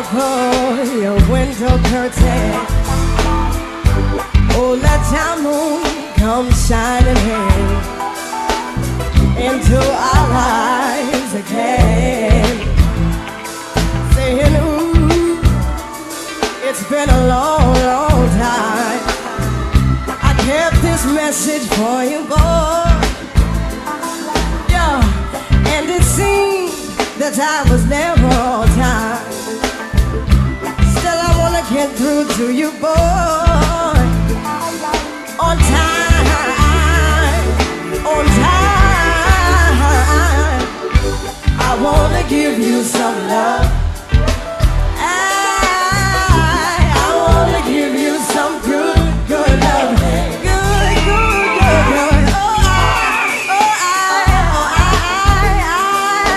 pull your window curtain. Oh, let your moon come shining into our lives again. Saying, ooh, it's been a long, long time. I kept this message for you, boy. Yeah, and it seemed that I was never on time. Still, I wanna get through to you, boy. On time, on time. I wanna give you some love.